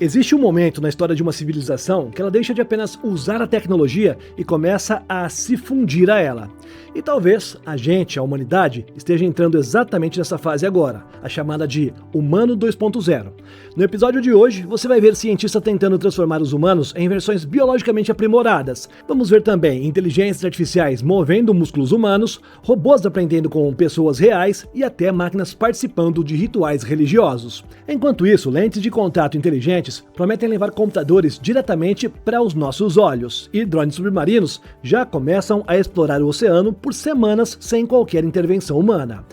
Existe um momento na história de uma civilização que ela deixa de apenas usar a tecnologia e começa a se fundir a ela. E talvez a gente, a humanidade, esteja entrando exatamente nessa fase agora, a chamada de Humano 2.0. No episódio de hoje, você vai ver cientistas tentando transformar os humanos em versões biologicamente aprimoradas. Vamos ver também inteligências artificiais movendo músculos humanos, robôs aprendendo com pessoas reais e até máquinas participando de rituais religiosos. Enquanto isso, lentes de contato inteligentes prometem levar computadores diretamente para os nossos olhos, e drones submarinos já começam a explorar o oceano por semanas sem qualquer intervenção humana.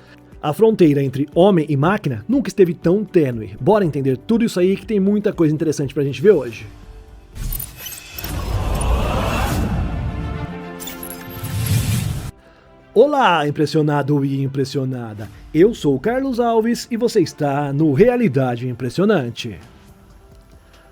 A fronteira entre homem e máquina nunca esteve tão tênue. Bora entender tudo isso aí que tem muita coisa interessante pra gente ver hoje. Olá, impressionado e impressionada. Eu sou o Carlos Alves e você está no Realidade Impressionante.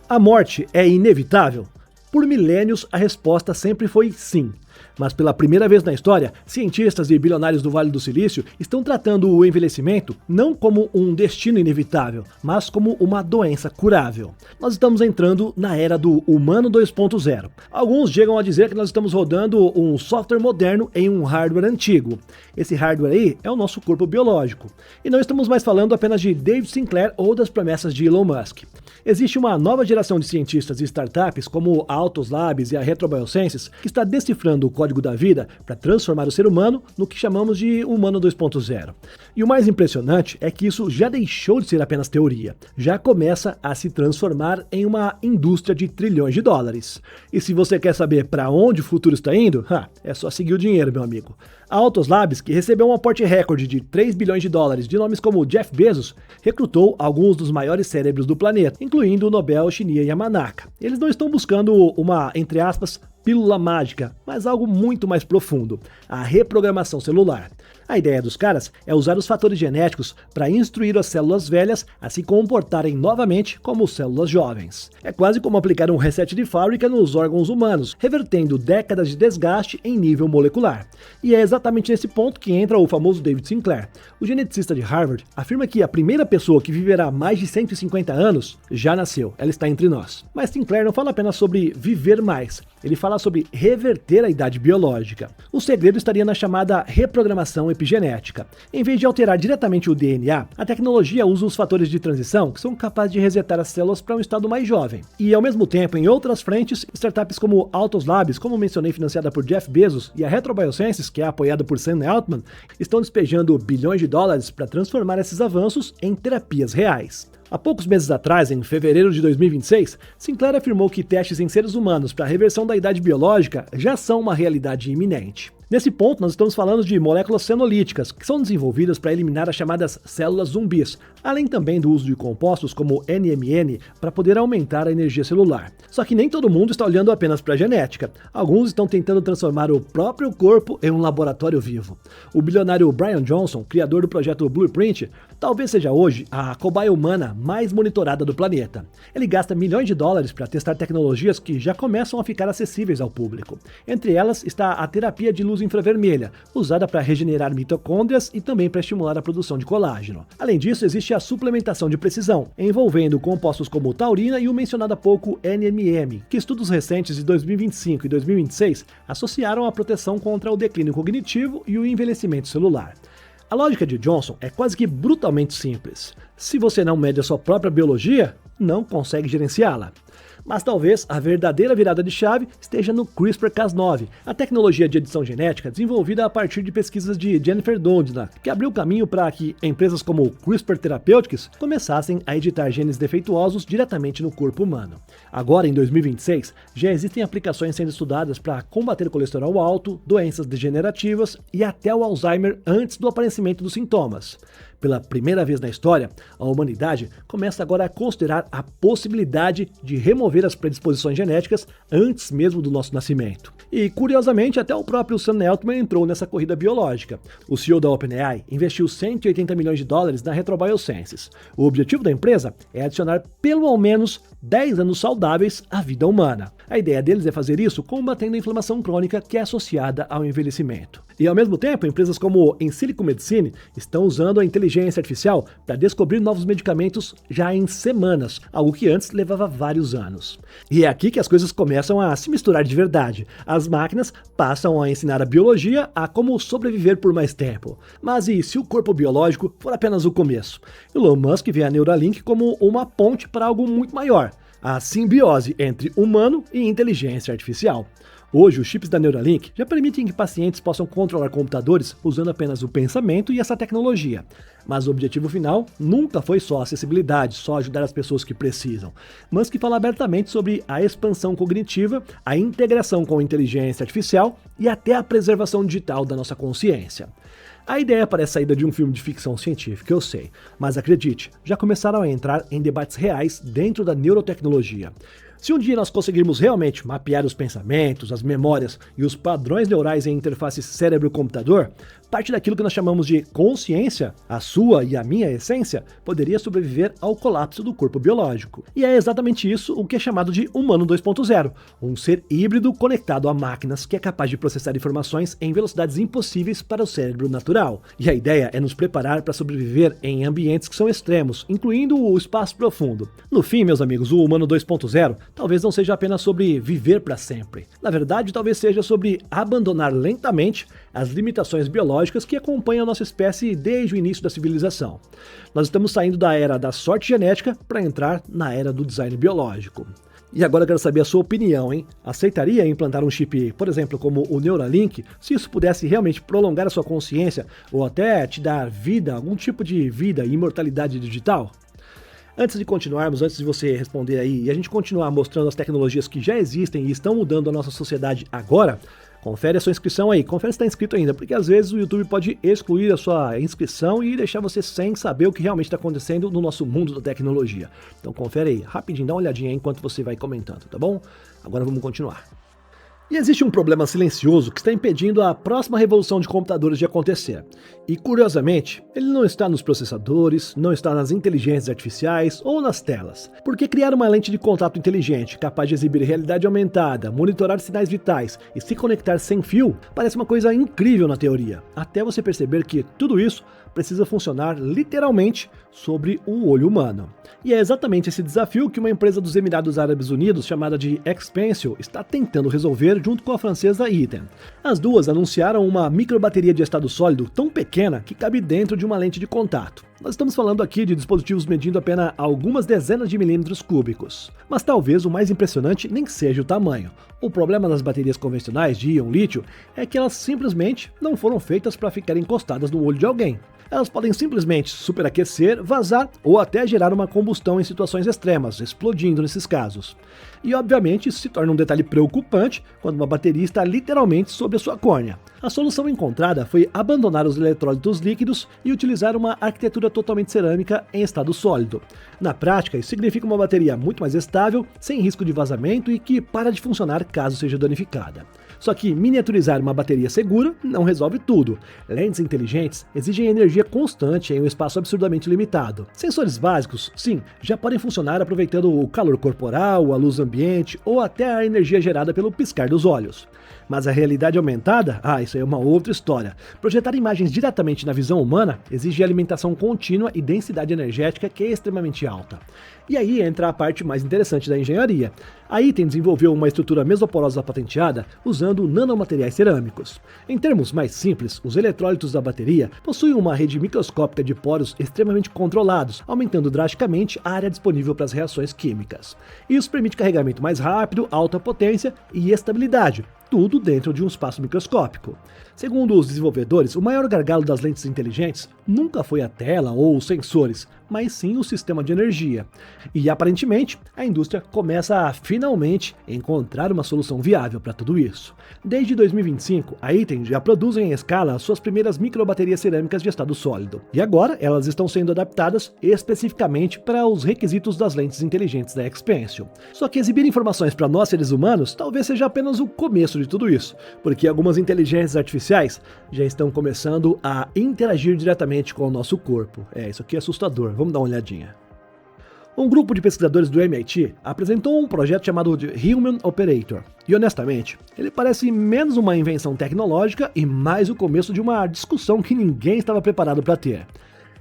A morte é inevitável? Por milênios, a resposta sempre foi sim. Mas pela primeira vez na história, cientistas e bilionários do Vale do Silício estão tratando o envelhecimento não como um destino inevitável, mas como uma doença curável. Nós estamos entrando na era do Humano 2.0. Alguns chegam a dizer que nós estamos rodando um software moderno em um hardware antigo. Esse hardware aí é o nosso corpo biológico. E não estamos mais falando apenas de David Sinclair ou das promessas de Elon Musk. Existe uma nova geração de cientistas e startups, como a Altos Labs e a Retro Biosciences, que está decifrando o código da vida para transformar o ser humano no que chamamos de Humano 2.0. E o mais impressionante é que isso já deixou de ser apenas teoria, já começa a se transformar em uma indústria de trilhões de dólares. E se você quer saber para onde o futuro está indo, é só seguir o dinheiro, meu amigo. A Altos Labs, que recebeu um aporte recorde de 3 bilhões de dólares de nomes como Jeff Bezos, recrutou alguns dos maiores cérebros do planeta, incluindo o Nobel Shinya Yamanaka. Eles não estão buscando uma, entre aspas, pílula mágica, mas algo muito mais profundo, a reprogramação celular. A ideia dos caras é usar os fatores genéticos para instruir as células velhas a se comportarem novamente como células jovens. É quase como aplicar um reset de fábrica nos órgãos humanos, revertendo décadas de desgaste em nível molecular. E é exatamente nesse ponto que entra o famoso David Sinclair. O geneticista de Harvard afirma que a primeira pessoa que viverá mais de 150 anos já nasceu, ela está entre nós. Mas Sinclair não fala apenas sobre viver mais, ele fala sobre reverter a idade biológica. O segredo estaria na chamada reprogramação epigenética. Em vez de alterar diretamente o DNA, a tecnologia usa os fatores de transição que são capazes de resetar as células para um estado mais jovem. E ao mesmo tempo, em outras frentes, startups como Altos Labs, como mencionei, financiada por Jeff Bezos, e a Retro Biosciences, que é apoiada por Sam Altman, estão despejando bilhões de dólares para transformar esses avanços em terapias reais. Há poucos meses atrás, em fevereiro de 2026, Sinclair afirmou que testes em seres humanos para a reversão da idade biológica já são uma realidade iminente. Nesse ponto, nós estamos falando de moléculas senolíticas, que são desenvolvidas para eliminar as chamadas células zumbis, além também do uso de compostos como NMN para poder aumentar a energia celular. Só que nem todo mundo está olhando apenas para a genética. Alguns estão tentando transformar o próprio corpo em um laboratório vivo. O bilionário Brian Johnson, criador do projeto Blueprint, talvez seja hoje a cobaia humana mais monitorada do planeta. Ele gasta milhões de dólares para testar tecnologias que já começam a ficar acessíveis ao público. Entre elas está a terapia de luz infravermelha, usada para regenerar mitocôndrias e também para estimular a produção de colágeno. Além disso, existe a suplementação de precisão, envolvendo compostos como taurina e o mencionado há pouco NMN, que estudos recentes de 2025 e 2026 associaram a proteção contra o declínio cognitivo e o envelhecimento celular. A lógica de Johnson é quase que brutalmente simples. Se você não mede a sua própria biologia, não consegue gerenciá-la. Mas talvez a verdadeira virada de chave esteja no CRISPR-Cas9, a tecnologia de edição genética desenvolvida a partir de pesquisas de Jennifer Doudna, que abriu caminho para que empresas como CRISPR Therapeutics começassem a editar genes defeituosos diretamente no corpo humano. Agora, em 2026, já existem aplicações sendo estudadas para combater colesterol alto, doenças degenerativas e até o Alzheimer antes do aparecimento dos sintomas. Pela primeira vez na história, a humanidade começa agora a considerar a possibilidade de remover as predisposições genéticas antes mesmo do nosso nascimento. E, curiosamente, até o próprio Sam Altman entrou nessa corrida biológica. O CEO da OpenAI investiu 180 milhões de dólares na Retro Biosciences. O objetivo da empresa é adicionar pelo menos 10 anos saudáveis à vida humana. A ideia deles é fazer isso combatendo a inflamação crônica que é associada ao envelhecimento. E ao mesmo tempo, empresas como Insilico Medicine estão usando a inteligência artificial para descobrir novos medicamentos já em semanas, algo que antes levava vários anos. E é aqui que as coisas começam a se misturar de verdade. As máquinas passam a ensinar a biologia a como sobreviver por mais tempo. Mas e se o corpo biológico for apenas o começo? Elon Musk vê a Neuralink como uma ponte para algo muito maior, a simbiose entre humano e inteligência artificial. Hoje, os chips da Neuralink já permitem que pacientes possam controlar computadores usando apenas o pensamento e essa tecnologia. Mas o objetivo final nunca foi só acessibilidade, só ajudar as pessoas que precisam. Musk fala abertamente sobre a expansão cognitiva, a integração com a inteligência artificial e até a preservação digital da nossa consciência. A ideia parece saída de um filme de ficção científica, eu sei, mas acredite, já começaram a entrar em debates reais dentro da neurotecnologia. Se um dia nós conseguirmos realmente mapear os pensamentos, as memórias e os padrões neurais em interface cérebro-computador, parte daquilo que nós chamamos de consciência, a sua e a minha essência, poderia sobreviver ao colapso do corpo biológico. E é exatamente isso o que é chamado de humano 2.0, um ser híbrido conectado a máquinas que é capaz de processar informações em velocidades impossíveis para o cérebro natural. E a ideia é nos preparar para sobreviver em ambientes que são extremos, incluindo o espaço profundo. No fim, meus amigos, o humano 2.0 talvez não seja apenas sobre viver para sempre. Na verdade, talvez seja sobre abandonar lentamente as limitações biológicas que acompanham a nossa espécie desde o início da civilização. Nós estamos saindo da era da sorte genética para entrar na era do design biológico. E agora eu quero saber a sua opinião, hein? Aceitaria implantar um chip, por exemplo, como o Neuralink, se isso pudesse realmente prolongar a sua consciência ou até te dar vida, algum tipo de vida e imortalidade digital? Antes de continuarmos, antes de você responder aí e a gente continuar mostrando as tecnologias que já existem e estão mudando a nossa sociedade agora, confere a sua inscrição aí, confere se está inscrito ainda, porque às vezes o YouTube pode excluir a sua inscrição e deixar você sem saber o que realmente está acontecendo no nosso mundo da tecnologia. Então confere aí, rapidinho, dá uma olhadinha aí enquanto você vai comentando, tá bom? Agora vamos continuar. E existe um problema silencioso que está impedindo a próxima revolução de computadores de acontecer. E, curiosamente, ele não está nos processadores, não está nas inteligências artificiais ou nas telas. Porque criar uma lente de contato inteligente, capaz de exibir realidade aumentada, monitorar sinais vitais e se conectar sem fio, parece uma coisa incrível na teoria, até você perceber que tudo isso precisa funcionar literalmente sobre o olho humano. E é exatamente esse desafio que uma empresa dos Emirados Árabes Unidos, chamada de Expansio, está tentando resolver junto com a francesa Eaton. As duas anunciaram uma microbateria de estado sólido tão pequena que cabe dentro de uma lente de contato. Nós estamos falando aqui de dispositivos medindo apenas algumas dezenas de milímetros cúbicos. Mas talvez o mais impressionante nem seja o tamanho. O problema das baterias convencionais de íon-lítio é que elas simplesmente não foram feitas para ficar encostadas no olho de alguém. Elas podem simplesmente superaquecer, vazar ou até gerar uma combustão em situações extremas, explodindo nesses casos. E obviamente isso se torna um detalhe preocupante quando uma bateria está literalmente sobre a sua córnea. A solução encontrada foi abandonar os eletrólitos líquidos e utilizar uma arquitetura totalmente cerâmica em estado sólido. Na prática, isso significa uma bateria muito mais estável, sem risco de vazamento e que para de funcionar caso seja danificada. Só que miniaturizar uma bateria segura não resolve tudo. Lentes inteligentes exigem energia constante em um espaço absurdamente limitado. Sensores básicos, sim, já podem funcionar aproveitando o calor corporal, a luz ambiente ou até a energia gerada pelo piscar dos olhos. Mas a realidade aumentada? Isso aí é uma outra história. Projetar imagens diretamente na visão humana exige alimentação contínua e densidade energética que é extremamente alta. E aí entra a parte mais interessante da engenharia. A Eaton desenvolveu uma estrutura mesoporosa patenteada usando nanomateriais cerâmicos. Em termos mais simples, os eletrólitos da bateria possuem uma rede microscópica de poros extremamente controlados, aumentando drasticamente a área disponível para as reações químicas. Isso permite carregamento mais rápido, alta potência e estabilidade, tudo dentro de um espaço microscópico. Segundo os desenvolvedores, o maior gargalo das lentes inteligentes nunca foi a tela ou os sensores, mas sim o sistema de energia. E aparentemente, a indústria começa a finalmente encontrar uma solução viável para tudo isso. Desde 2025, a Eaton já produz em escala suas primeiras microbaterias cerâmicas de estado sólido. E agora elas estão sendo adaptadas especificamente para os requisitos das lentes inteligentes da Expansio. Só que exibir informações para nós seres humanos talvez seja apenas o começo de tudo isso, porque algumas inteligências artificiais já estão começando a interagir diretamente com o nosso corpo. Isso aqui é assustador, vamos dar uma olhadinha. Um grupo de pesquisadores do MIT apresentou um projeto chamado de Human Operator, e honestamente, ele parece menos uma invenção tecnológica e mais o começo de uma discussão que ninguém estava preparado para ter.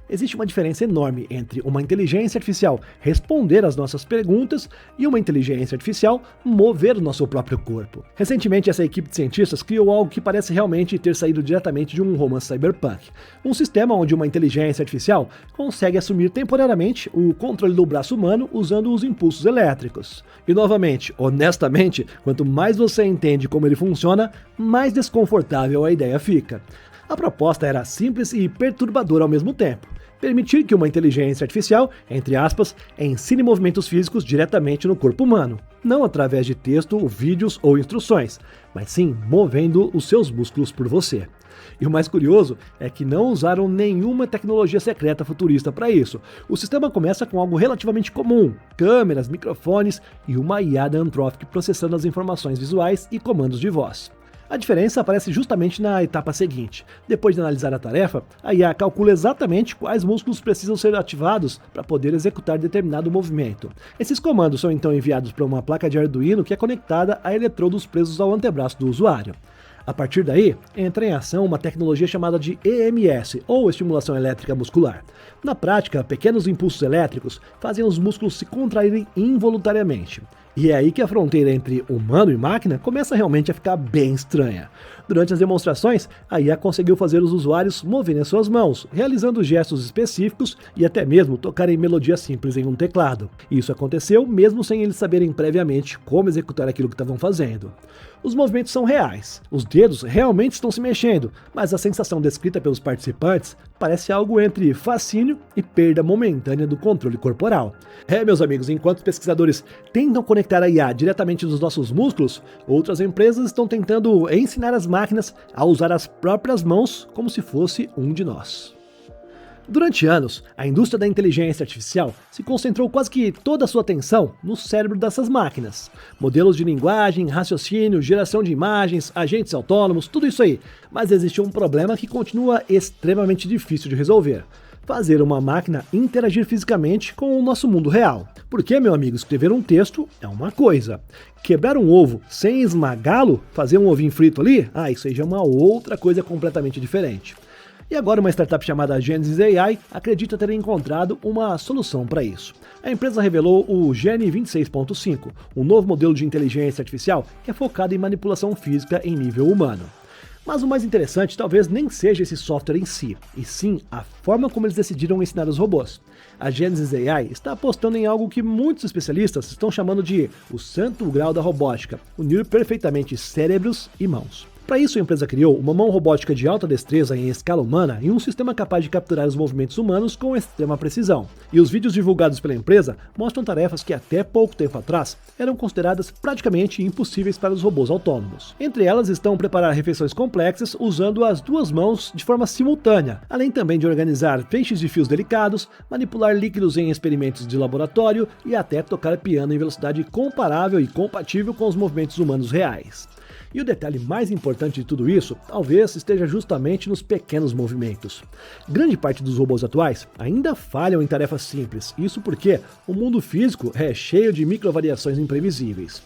Existe uma diferença enorme entre uma inteligência artificial responder às nossas perguntas e uma inteligência artificial mover o nosso próprio corpo. Recentemente, essa equipe de cientistas criou algo que parece realmente ter saído diretamente de um romance cyberpunk. Um sistema onde uma inteligência artificial consegue assumir temporariamente o controle do braço humano usando os impulsos elétricos. E novamente, honestamente, quanto mais você entende como ele funciona, mais desconfortável a ideia fica. A proposta era simples e perturbadora ao mesmo tempo. Permitir que uma inteligência artificial, entre aspas, ensine movimentos físicos diretamente no corpo humano, não através de texto, vídeos ou instruções, mas sim movendo os seus músculos por você. E o mais curioso é que não usaram nenhuma tecnologia secreta futurista para isso. O sistema começa com algo relativamente comum: câmeras, microfones e uma IA Anthropic processando as informações visuais e comandos de voz. A diferença aparece justamente na etapa seguinte. Depois de analisar a tarefa, a IA calcula exatamente quais músculos precisam ser ativados para poder executar determinado movimento. Esses comandos são então enviados para uma placa de Arduino que é conectada a eletrodos presos ao antebraço do usuário. A partir daí, entra em ação uma tecnologia chamada de EMS, ou estimulação elétrica muscular. Na prática, pequenos impulsos elétricos fazem os músculos se contraírem involuntariamente. E é aí que a fronteira entre humano e máquina começa realmente a ficar bem estranha. Durante as demonstrações, a IA conseguiu fazer os usuários moverem suas mãos, realizando gestos específicos e até mesmo tocarem melodias simples em um teclado. Isso aconteceu mesmo sem eles saberem previamente como executar aquilo que estavam fazendo. Os movimentos são reais, os dedos realmente estão se mexendo, mas a sensação descrita pelos participantes parece algo entre fascínio e perda momentânea do controle corporal. Meus amigos, enquanto os pesquisadores tentam conectar a IA diretamente nos nossos músculos, outras empresas estão tentando ensinar as máquinas a usar as próprias mãos como se fosse um de nós. Durante anos, a indústria da inteligência artificial se concentrou quase que toda a sua atenção no cérebro dessas máquinas. Modelos de linguagem, raciocínio, geração de imagens, agentes autônomos, tudo isso aí. Mas existe um problema que continua extremamente difícil de resolver: fazer uma máquina interagir fisicamente com o nosso mundo real. Porque, meu amigo, escrever um texto é uma coisa. Quebrar um ovo sem esmagá-lo, fazer um ovinho frito ali, isso aí já é uma outra coisa completamente diferente. E agora uma startup chamada Genesis AI acredita ter encontrado uma solução para isso. A empresa revelou o Gene 26.5, um novo modelo de inteligência artificial que é focado em manipulação física em nível humano. Mas o mais interessante talvez nem seja esse software em si, e sim a forma como eles decidiram ensinar os robôs. A Genesis AI está apostando em algo que muitos especialistas estão chamando de o santo grau da robótica: unir perfeitamente cérebros e mãos. Para isso, a empresa criou uma mão robótica de alta destreza em escala humana e um sistema capaz de capturar os movimentos humanos com extrema precisão. E os vídeos divulgados pela empresa mostram tarefas que até pouco tempo atrás eram consideradas praticamente impossíveis para os robôs autônomos. Entre elas estão preparar refeições complexas usando as duas mãos de forma simultânea, além também de organizar feixes de fios delicados, manipular líquidos em experimentos de laboratório e até tocar piano em velocidade comparável e compatível com os movimentos humanos reais. E o detalhe mais importante de tudo isso, talvez esteja justamente nos pequenos movimentos. Grande parte dos robôs atuais ainda falham em tarefas simples, isso porque o mundo físico é cheio de microvariações imprevisíveis.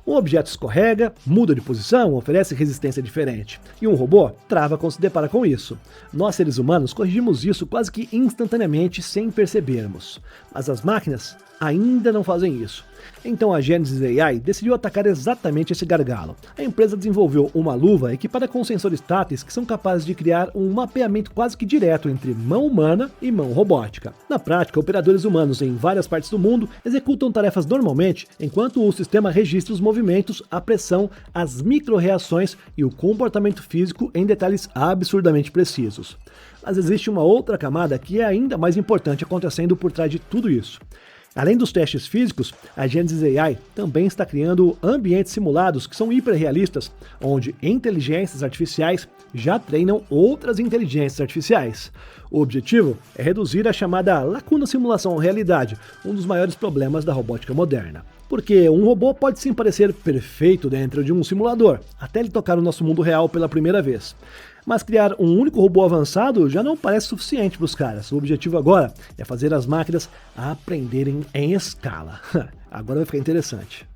Um objeto escorrega, muda de posição, oferece resistência diferente, e um robô trava quando se depara com isso. Nós, seres humanos, corrigimos isso quase que instantaneamente sem percebermos, mas as máquinas ainda não fazem isso. Então a Genesis AI decidiu atacar exatamente esse gargalo. A empresa desenvolveu uma luva equipada com sensores táteis que são capazes de criar um mapeamento quase que direto entre mão humana e mão robótica. Na prática, operadores humanos em várias partes do mundo executam tarefas normalmente, enquanto o sistema registra os movimentos, a pressão, as micro-reações e o comportamento físico em detalhes absurdamente precisos. Mas existe uma outra camada que é ainda mais importante acontecendo por trás de tudo isso. Além dos testes físicos, a Genesis AI também está criando ambientes simulados que são hiperrealistas, onde inteligências artificiais já treinam outras inteligências artificiais. O objetivo é reduzir a chamada lacuna simulação-realidade, um dos maiores problemas da robótica moderna. Porque um robô pode sim parecer perfeito dentro de um simulador, até ele tocar o nosso mundo real pela primeira vez. Mas criar um único robô avançado já não parece suficiente para os caras. O objetivo agora é fazer as máquinas aprenderem em escala. Agora vai ficar interessante.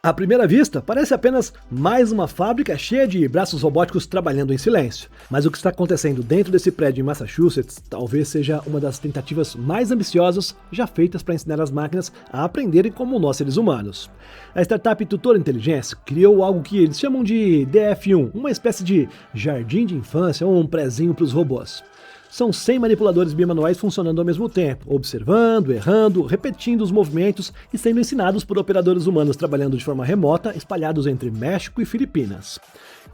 À primeira vista, parece apenas mais uma fábrica cheia de braços robóticos trabalhando em silêncio. Mas o que está acontecendo dentro desse prédio em Massachusetts talvez seja uma das tentativas mais ambiciosas já feitas para ensinar as máquinas a aprenderem como nós seres humanos. A startup Tutor Intelligence criou algo que eles chamam de DF1, uma espécie de jardim de infância ou um prezinho para os robôs. São 100 manipuladores bimanuais funcionando ao mesmo tempo, observando, errando, repetindo os movimentos e sendo ensinados por operadores humanos trabalhando de forma remota, espalhados entre México e Filipinas.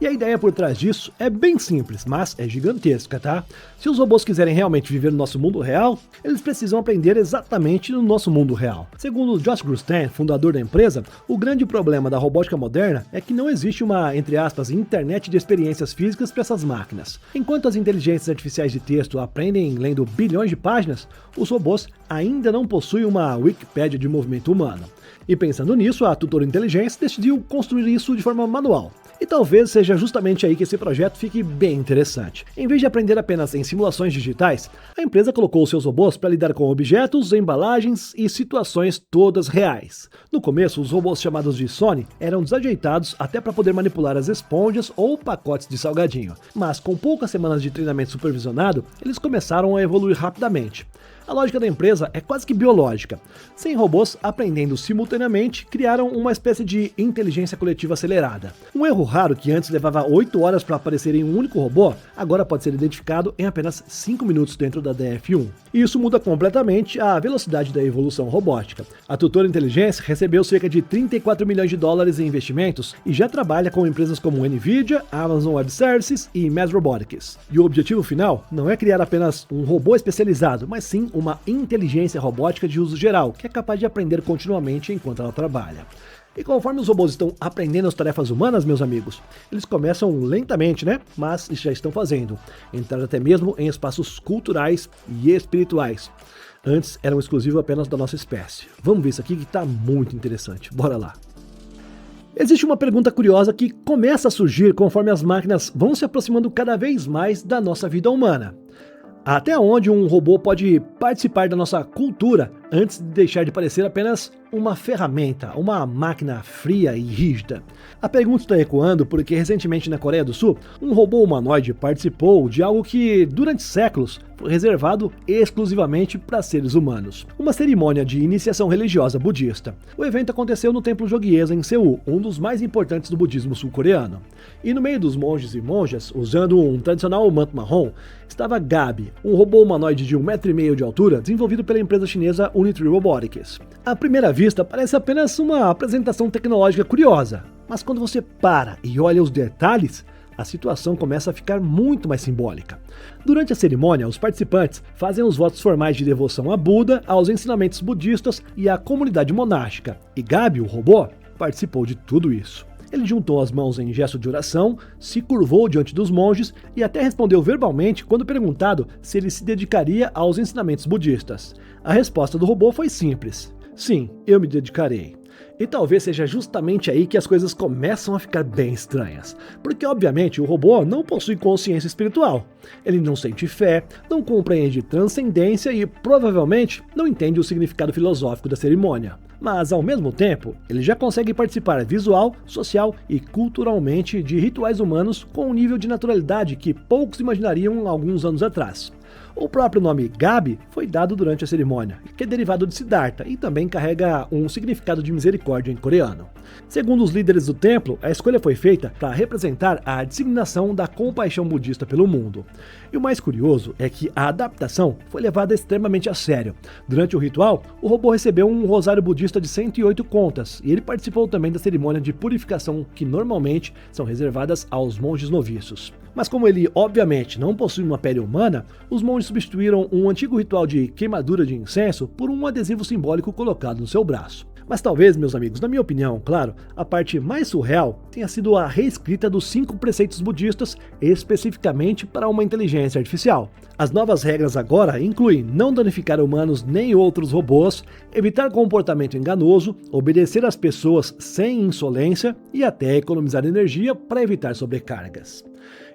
E a ideia por trás disso é bem simples, mas é gigantesca, tá? Se os robôs quiserem realmente viver no nosso mundo real, eles precisam aprender exatamente no nosso mundo real. Segundo Josh Grustain, fundador da empresa, o grande problema da robótica moderna é que não existe uma, entre aspas, internet de experiências físicas para essas máquinas. Enquanto as inteligências artificiais de texto aprendem lendo bilhões de páginas, os robôs ainda não possuem uma Wikipédia de movimento humano. E pensando nisso, a Tutor Intelligence decidiu construir isso de forma manual. E talvez seja justamente aí que esse projeto fique bem interessante. Em vez de aprender apenas em simulações digitais, a empresa colocou seus robôs para lidar com objetos, embalagens e situações todas reais. No começo, os robôs chamados de Sony eram desajeitados até para poder manipular as esponjas ou pacotes de salgadinho. Mas com poucas semanas de treinamento supervisionado, eles começaram a evoluir rapidamente. A lógica da empresa é quase que biológica. 100 robôs aprendendo simultaneamente criaram uma espécie de inteligência coletiva acelerada. Um erro raro que antes levava 8 horas para aparecer em um único robô, agora pode ser identificado em apenas 5 minutos dentro da DF1. E isso muda completamente a velocidade da evolução robótica. A Tutor Intelligence recebeu cerca de 34 milhões de dólares em investimentos e já trabalha com empresas como Nvidia, Amazon Web Services e Mass Robotics. E o objetivo final não é criar apenas um robô especializado, mas sim uma inteligência robótica de uso geral, que é capaz de aprender continuamente enquanto ela trabalha. E conforme os robôs estão aprendendo as tarefas humanas, meus amigos, eles começam lentamente, né? Mas já estão fazendo. Entrar até mesmo em espaços culturais e espirituais. Antes eram exclusivos apenas da nossa espécie. Vamos ver isso aqui que está muito interessante. Bora lá. Existe uma pergunta curiosa que começa a surgir conforme as máquinas vão se aproximando cada vez mais da nossa vida humana. Até onde um robô pode participar da nossa cultura antes de deixar de parecer apenas uma ferramenta, uma máquina fria e rígida? A pergunta está ecoando porque recentemente na Coreia do Sul, um robô humanoide participou de algo que, durante séculos, foi reservado exclusivamente para seres humanos. Uma cerimônia de iniciação religiosa budista. O evento aconteceu no Templo Jogyesa em Seul, um dos mais importantes do budismo sul-coreano. E no meio dos monges e monjas, usando um tradicional manto marrom, estava Gabi, um robô humanoide de 1,5 m de altura, desenvolvido pela empresa chinesa Unitree Robotics. À primeira vista, parece apenas uma apresentação tecnológica curiosa, mas quando você para e olha os detalhes, a situação começa a ficar muito mais simbólica. Durante a cerimônia, os participantes fazem os votos formais de devoção a Buda, aos ensinamentos budistas e à comunidade monástica, e Gabi, o robô, participou de tudo isso. Ele juntou as mãos em gesto de oração, se curvou diante dos monges e até respondeu verbalmente quando perguntado se ele se dedicaria aos ensinamentos budistas. A resposta do robô foi simples: sim, eu me dedicarei. E talvez seja justamente aí que as coisas começam a ficar bem estranhas. Porque, obviamente, o robô não possui consciência espiritual. Ele não sente fé, não compreende transcendência e, provavelmente, não entende o significado filosófico da cerimônia. Mas, ao mesmo tempo, ele já consegue participar visual, social e culturalmente de rituais humanos com um nível de naturalidade que poucos imaginariam alguns anos atrás. O próprio nome Gabi foi dado durante a cerimônia, que é derivado de Siddhartha e também carrega um significado de misericórdia em coreano. Segundo os líderes do templo, a escolha foi feita para representar a disseminação da compaixão budista pelo mundo. E o mais curioso é que a adaptação foi levada extremamente a sério. Durante o ritual, o robô recebeu um rosário budista de 108 contas e ele participou também da cerimônia de purificação que normalmente são reservadas aos monges noviços. Mas como ele obviamente não possui uma pele humana, os monges substituíram um antigo ritual de queimadura de incenso por um adesivo simbólico colocado no seu braço. Mas talvez, meus amigos, na minha opinião, claro, a parte mais surreal tenha sido a reescrita dos 5 preceitos budistas especificamente para uma inteligência artificial. As novas regras agora incluem não danificar humanos nem outros robôs, evitar comportamento enganoso, obedecer às pessoas sem insolência e até economizar energia para evitar sobrecargas.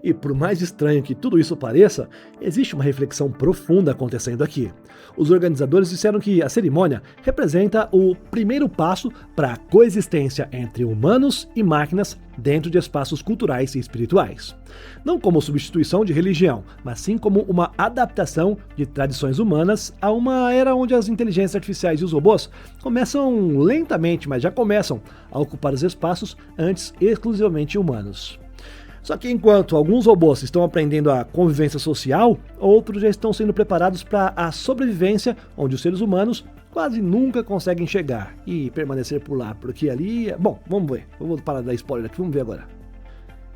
E por mais estranho que tudo isso pareça, existe uma reflexão profunda acontecendo aqui. Os organizadores disseram que a cerimônia representa o primeiro passo para a coexistência entre humanos e máquinas dentro de espaços culturais e espirituais. Não como substituição de religião, mas sim como uma adaptação de tradições humanas a uma era onde as inteligências artificiais e os robôs começam lentamente, mas já começam a ocupar os espaços antes exclusivamente humanos. Só que enquanto alguns robôs estão aprendendo a convivência social, outros já estão sendo preparados para a sobrevivência, onde os seres humanos quase nunca conseguem chegar e permanecer por lá, porque ali... Bom, vamos ver. Eu vou parar de dar spoiler aqui, vamos ver agora.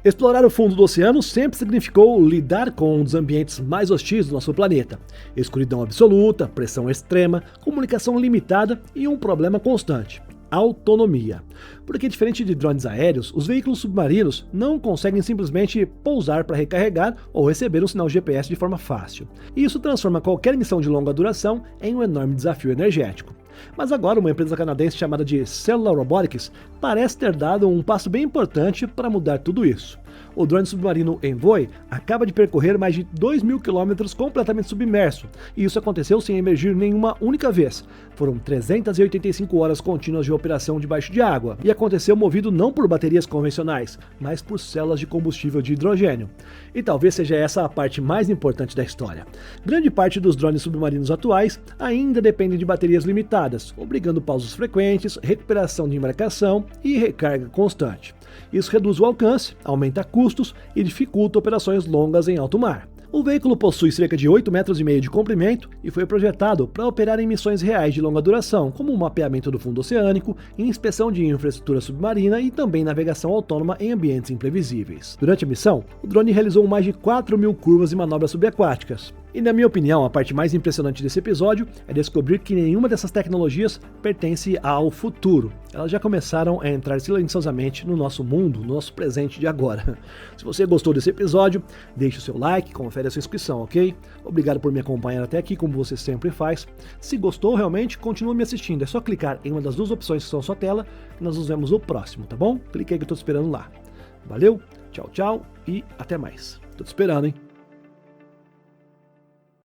Explorar o fundo do oceano sempre significou lidar com um dos ambientes mais hostis do nosso planeta. Escuridão absoluta, pressão extrema, comunicação limitada e um problema constante: autonomia. Porque diferente de drones aéreos, os veículos submarinos não conseguem simplesmente pousar para recarregar ou receber um sinal GPS de forma fácil. E isso transforma qualquer missão de longa duração em um enorme desafio energético. Mas agora uma empresa canadense chamada de Cellular Robotics parece ter dado um passo bem importante para mudar tudo isso. O drone submarino Envoy acaba de percorrer mais de 2.000 quilômetros completamente submerso, e isso aconteceu sem emergir nenhuma única vez. Foram 385 horas contínuas de operação debaixo de água, e aconteceu movido não por baterias convencionais, mas por células de combustível de hidrogênio. E talvez seja essa a parte mais importante da história. Grande parte dos drones submarinos atuais ainda dependem de baterias limitadas, obrigando pausas frequentes, recuperação de embarcação e recarga constante. Isso reduz o alcance, aumenta custos e dificulta operações longas em alto mar. O veículo possui cerca de 8,5 metros de comprimento e foi projetado para operar em missões reais de longa duração, como o mapeamento do fundo oceânico, inspeção de infraestrutura submarina e também navegação autônoma em ambientes imprevisíveis. Durante a missão, o drone realizou mais de 4.000 curvas e manobras subaquáticas. E na minha opinião, a parte mais impressionante desse episódio é descobrir que nenhuma dessas tecnologias pertence ao futuro. Elas já começaram a entrar silenciosamente no nosso mundo, no nosso presente de agora. Se você gostou desse episódio, deixe o seu like, confere a sua inscrição, ok? Obrigado por me acompanhar até aqui, como você sempre faz. Se gostou realmente, continue me assistindo. É só clicar em uma das duas opções que estão na sua tela e nós nos vemos no próximo, tá bom? Clique aí que eu tô te esperando lá. Valeu, tchau, tchau e até mais. Tô te esperando, hein?